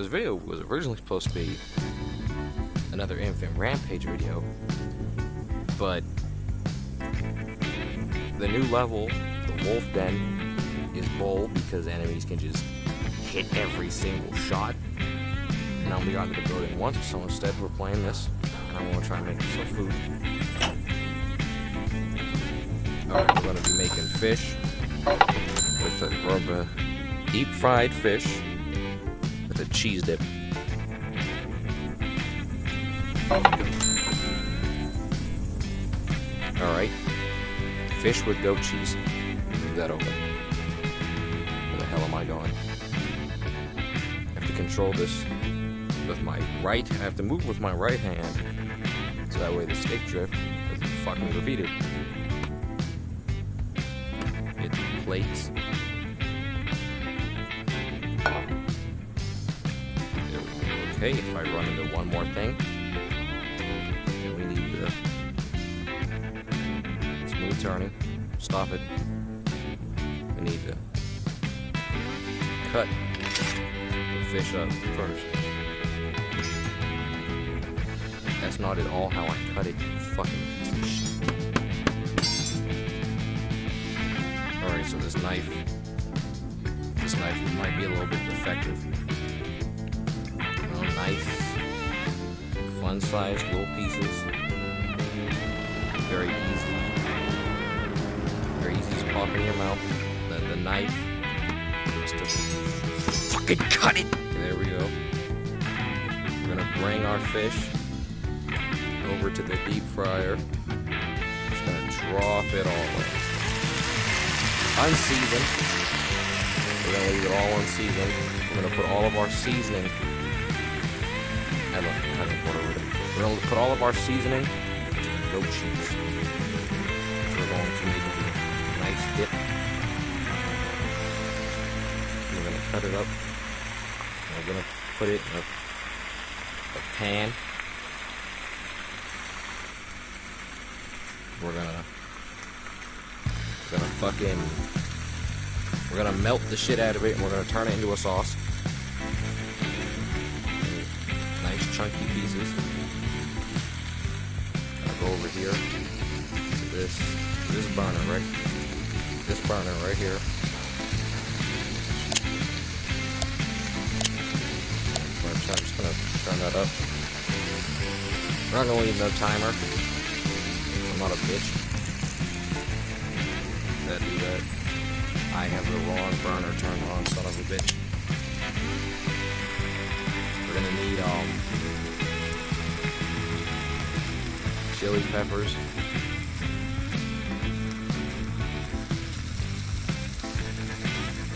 this video was originally supposed to be another infant rampage video, but the new level, the wolf den, is bold because enemies can just hit every single shot. And I only got into the building once, so instead we're playing this, and I want to try and make some food. Alright, we're going to be making fish with a deep fried fish with a cheese dip. Alright, fish with goat cheese. Leave that open. Where the hell am I going? I have to control this with my right. I have to move with my right hand, so that way the stick drift doesn't fucking repeat it. Hit the plates. Okay, if I run into one more thing, then we need the smooth turning. Stop it. We need to cut the fish up first. That's not at all how I cut it, you fucking piece of shit. Alright, so this knife might be a little bit defective. Nice, fun-sized little pieces. Very easy to pop in your mouth. The knife just to fucking cut it. There we go. We're gonna bring our fish over to the deep fryer. Just gonna drop it all in. Unseasoned. We're gonna leave it all unseasoned. We're gonna put all of our seasoning. We're going to put all of our seasoning to goat cheese. So we're going to make a nice dip. We're going to cut it up. We're going to put it in a pan. We're gonna melt the shit out of it, and we're gonna turn it into a sauce. Chunky pieces. I'll go over here to this burner right here. I'm just gonna turn that up. We're not gonna leave no timer. I'm not a bitch. Do that. I have the wrong burner turned on, son of a bitch. We're gonna need chili peppers.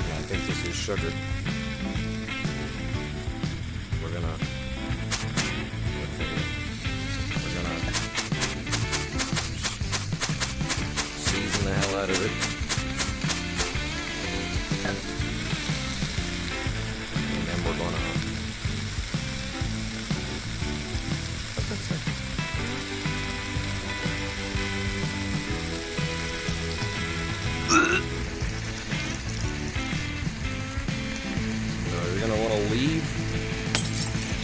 I think this is sugar. We're gonna season the hell out of it. And then we're gonna you're going to want to leave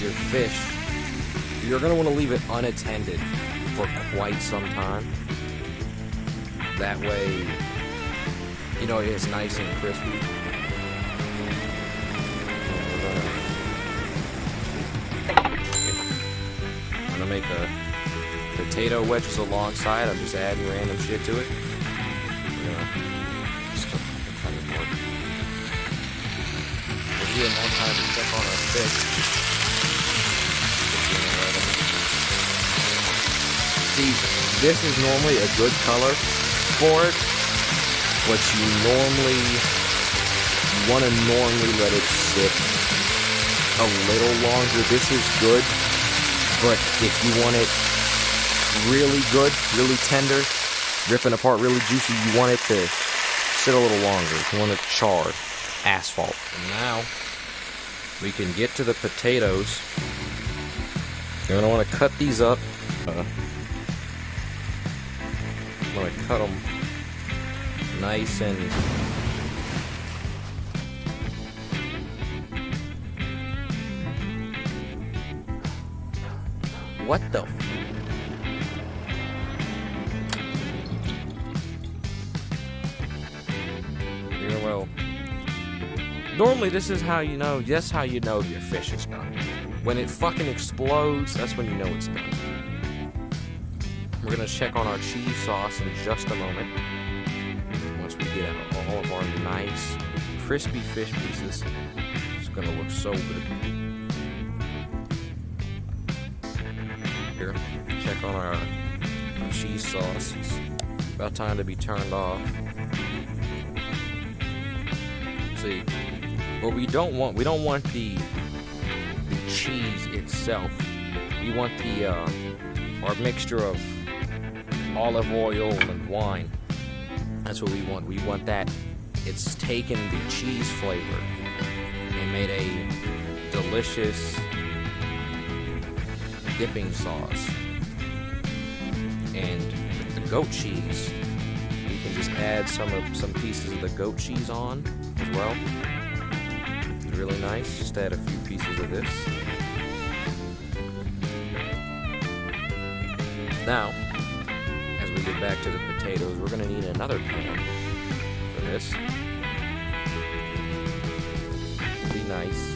your fish. You're going to want to leave it unattended for quite some time. That way, you know, it's nice and crispy. I'm going to make a potato wedges alongside. I'm just adding random shit to it. More time to check on our fish. See, this is normally a good color for it, but you want to let it sit a little longer. This is good, but if you want it really good, really tender, ripping apart, really juicy, you want it to sit a little longer. You want it charred, asphalt. And now we can get to the potatoes. You're going to want to cut these up. I'm going to cut them nice and What the well, normally this is how you know, that's how you know your fish is done. When it fucking explodes, that's when you know it's done. We're gonna check on our cheese sauce in just a moment. Once we get out all of our nice, crispy fish pieces, it's gonna look so good. Here, check on our cheese sauce. It's about time to be turned off. See, what we don't want the cheese itself. We want the our mixture of olive oil and wine. That's what we want. We want that. It's taken the cheese flavor and made a delicious dipping sauce. And the goat cheese, we can just add some pieces of the goat cheese on as well. It's really nice. Just add a few pieces of this. Now, as we get back to the potatoes, we're gonna need another pan for this. Be nice.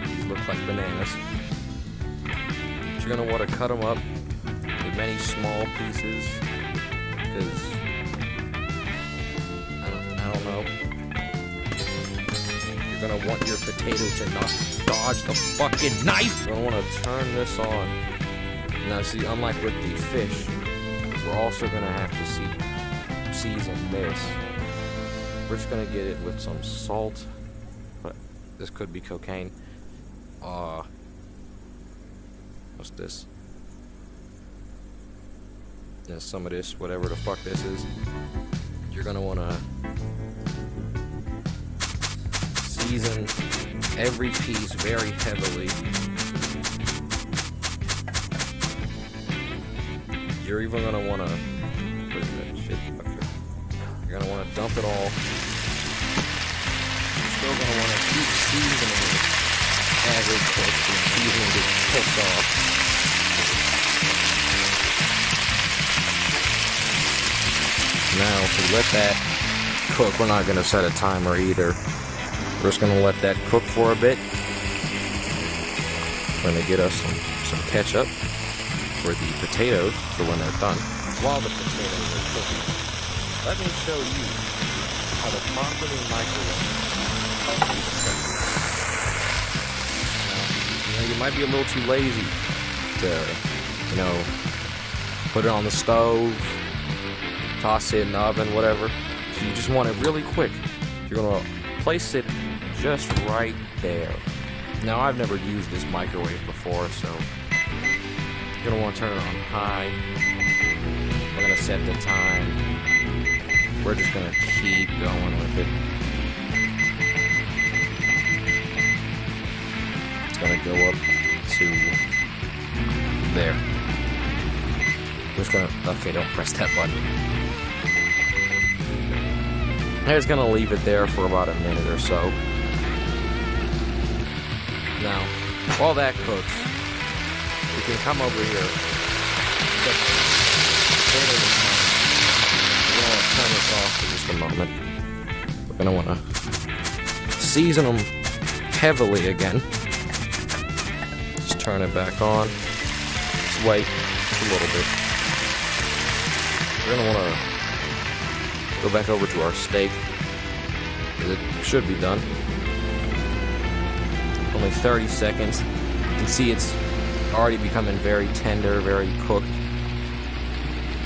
These look like bananas. But you're gonna want to cut them up in many small pieces, because I don't know. You're gonna want your potato to not dodge the fucking knife. You're gonna want to turn this on. Now see, unlike with the fish, we're also gonna have to season this. We're just gonna get it with some salt, but this could be cocaine. What's this? And some of this, whatever the fuck this is. You're gonna wanna season every piece very heavily. You're even gonna wanna, what is that shit? Okay. You're gonna wanna dump it all. You're still gonna wanna keep seasoning it as it cooks and seasoning gets cooked off. Now, to let that cook, we're not gonna set a timer either. We're just gonna let that cook for a bit. We're gonna get us some ketchup for the potatoes for when they're done. While the potatoes are cooking, let me show you how to properly microwave. Now, you might be a little too lazy to, put it on the stove, toss it in the oven, whatever. So you just want it really quick. You're gonna place it just right there. Now, I've never used this microwave before, so you're gonna want to turn it on high. We're gonna set the time. We're just gonna keep going with it. It's gonna go up to there. We're just gonna, okay, don't press that button. I'm just gonna leave it there for about a minute or so. Now, while that cooks, you can come over here. We're going to turn this off for just a moment. We're going to want to season them heavily again. Just turn it back on. Just wait just a little bit. We're going to want to go back over to our steak. It should be done. Only 30 seconds. You can see it's already becoming very tender, very cooked.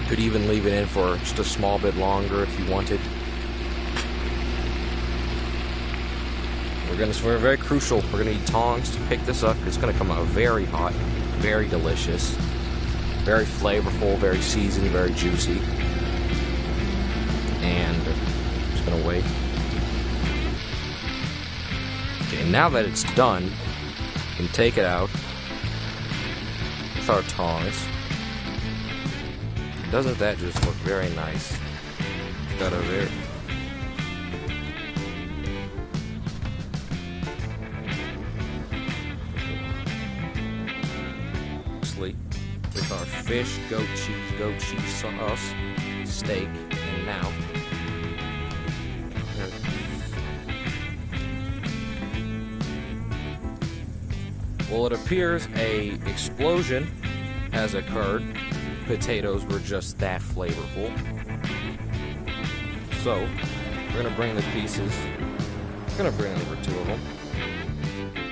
Could even leave it in for just a small bit longer if you wanted. We're very crucial. We're gonna need tongs to pick this up. It's gonna come out very hot, very delicious, very flavorful, very seasoned, very juicy. And I'm just gonna wait. Okay, now that it's done, you can take it out with our tongs. Doesn't that just look very nice? Got a very nicely with our fish, goat cheese sauce, steak, and now well, it appears a explosion has occurred. Potatoes were just that flavorful. So, we're gonna bring the pieces. We're gonna bring over 2 of them.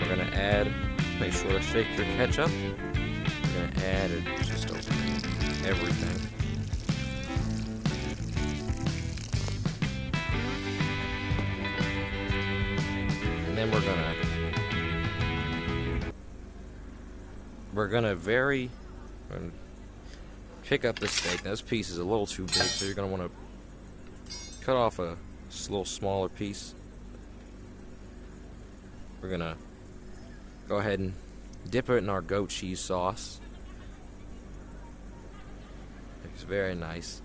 We're gonna add, make sure to shake your ketchup. We're gonna add it just over everything. And then we're gonna pick up the steak. Now, this piece is a little too big, so you're gonna want to cut off a little smaller piece. We're gonna go ahead and dip it in our goat cheese sauce. It's very nice.